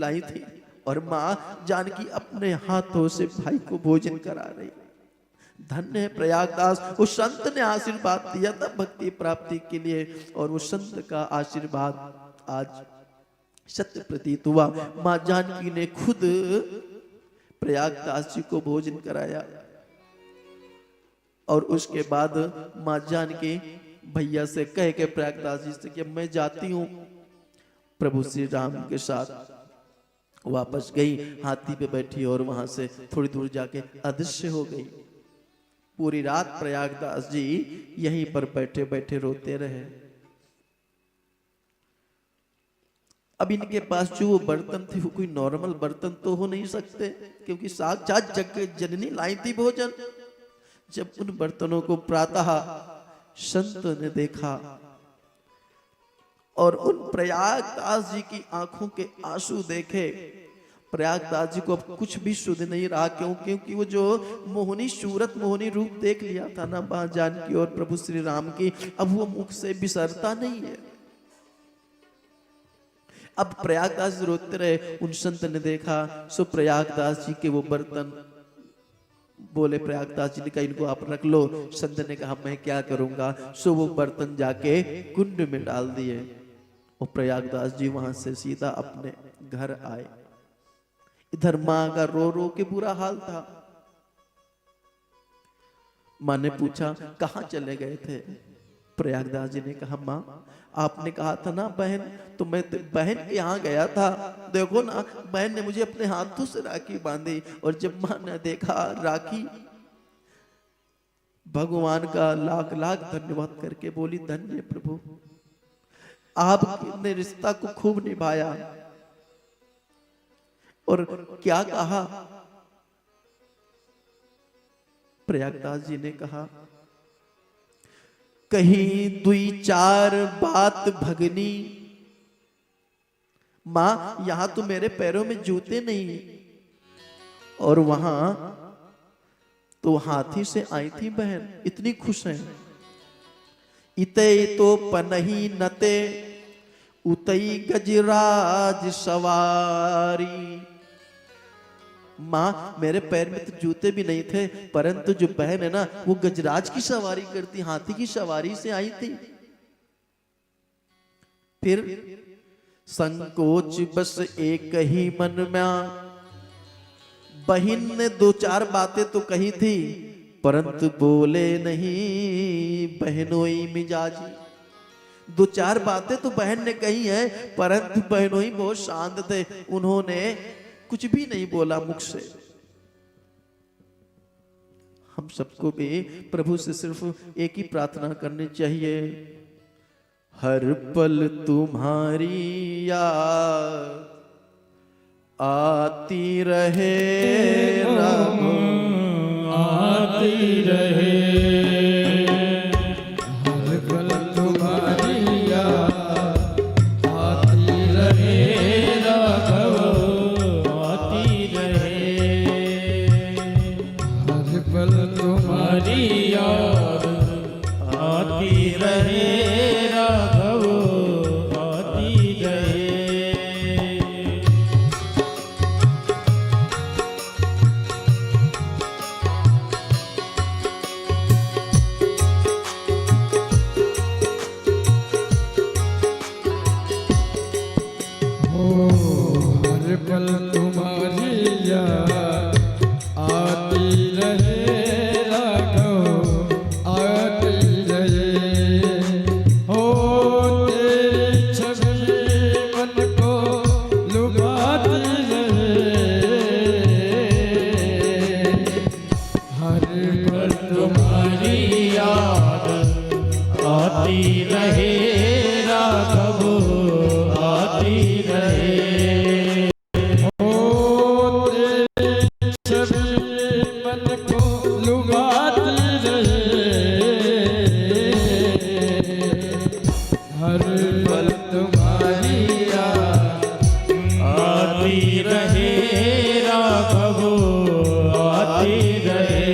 लाई थी और माँ जानकी अपने हाथों से भाई को भोजन करा रही। धन्य है प्रयागदास, उस संत ने आशीर्वाद दिया था भक्ति प्राप्ति के लिए, और उस संत का आशीर्वाद आज सत्य प्रतीत हुआ। माँ जानकी ने खुद प्रयागदास जी को भोजन कराया और उसके बाद माँ जानकी भैया से कह के प्रयागदास जी से कि मैं जाती हूँ, प्रभु श्री राम के साथ वापस गई, हाथी पे बैठी और वहां से थोड़ी दूर जाके अदृश्य हो गई। पूरी रात प्रयागदास जी यहीं पर बैठे बैठे रोते रहे। अब इनके पास जो वो बर्तन थे वो कोई नॉर्मल बर्तन तो हो नहीं सकते, क्योंकि साक्षात जगत जननी लाई थी भोजन। जब उन बर्तनों को प्रातः संत ने देखा और उन प्रयागदास जी की आंखों के आंसू देखे, प्रयागदास जी को अब कुछ भी शुद्ध नहीं रहा। क्यों? क्योंकि वो जो मोहनी सूरत मोहनी रूप देख लिया था ना मां जानकी और प्रभु श्री राम की, अब वो मुख से बिसरता नहीं है। अब प्रयागदास जी रोते रहे। उन संत ने देखा, सो प्रयागदास जी के वो बर्तन बोले, प्रयागदास जी ने कहा इनको आप रख लो। संत ने कहा मैं क्या करूंगा। सो वो बर्तन जाके कुंड में डाल दिए और प्रयागदास जी वहां से सीधा अपने घर आए। इधर मां का रो रो के बुरा हाल था। मां ने पूछा कहां चले गए थे। प्रयागदास जी ने कहा मां आपने कहा था ना बहन, तो मैं बहन के यहाँ गया था। देखो ना बहन ने मुझे अपने हाथों से राखी बांधी, और जब मां ने देखा राखी, भगवान का लाख लाख धन्यवाद करके बोली धन्य प्रभु, आपने रिश्ता को खूब निभाया। और क्या कहा प्रयागदास जी ने कहा, कहीं दुई चार बात भगनी, मां यहां तो मेरे पैरों में जूते नहीं, और वहां तो हाथी से आई थी बहन, इतनी खुश है। इते तो पनही नते उतई गजराज सवारी। मां मेरे पैर में तो जूते भी नहीं थे, परंतु जो बहन है ना वो गजराज की सवारी करती, हाथी की सवारी से आई थी। फिर संकोच बस एक ही मन में, बहन ने दो चार बातें तो कही थी परंतु बोले नहीं बहनोई मिजाजी। दो चार बातें तो बहन ने कही है परंतु बहनोई बहुत शांत थे, उन्होंने कुछ भी नहीं बोला मुख से। हम सबको भी प्रभु से सिर्फ एक ही प्रार्थना करनी चाहिए, हर पल तुम्हारी याद आती रहे, राम आती रहे। हर पल तुम्हारी याद आती रहे, राघव आती रहे। हर पल तुम्हारी याद आती रहे, राघव आती रहे। पल तुम्हारी याद आती रहे, राघव आती रहे। हो तेरी छवि मन को लुभाती रहे, हर पल तुम्हारी याद आती रहे, राघव आती रहे।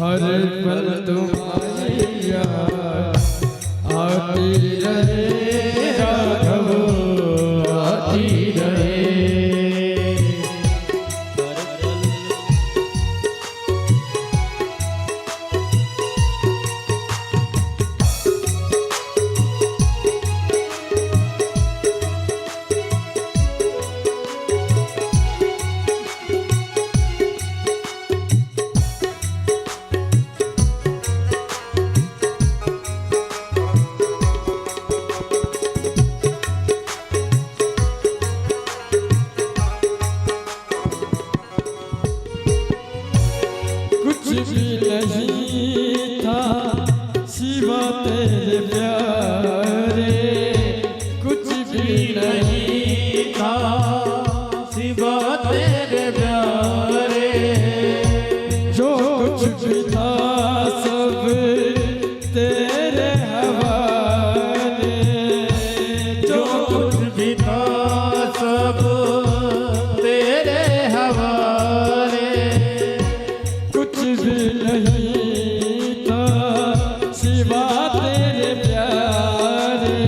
हर पल तुम्हारी याद आती रहे राघव आती रहे। कुछ भी नहीं था सिवा तेरे प्यारे, कुछ भी नहीं था सिवा तेरे प्यारे। जो कुछ भी था सब तेरे हवाले, जो कुछ भी था सब तेरे हवाले। कुछ भी नहीं था सिवा तेरे प्यारे,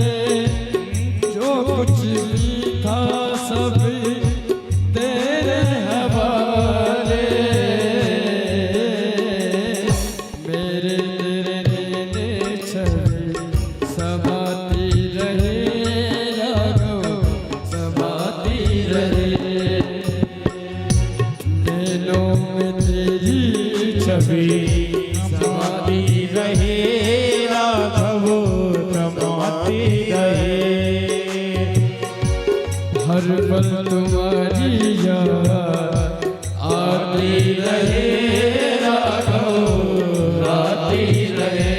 जो कुछ भी था सब तेरे हवाले। मेरे तेरे नैने छवि समाती रहे राघव समाती रहे। नैनों में तेरी छवि समाती रहे राघव समाती रहे। हर पल तुम्हारी याद आती रहे राघव आती रहे।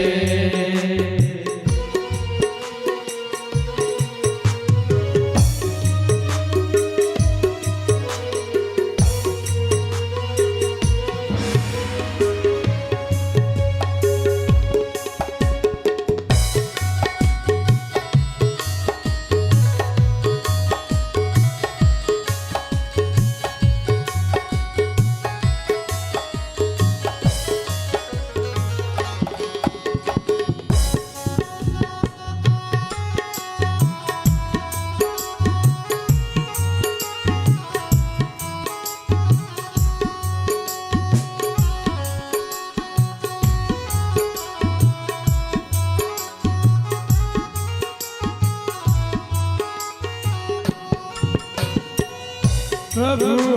प्रभु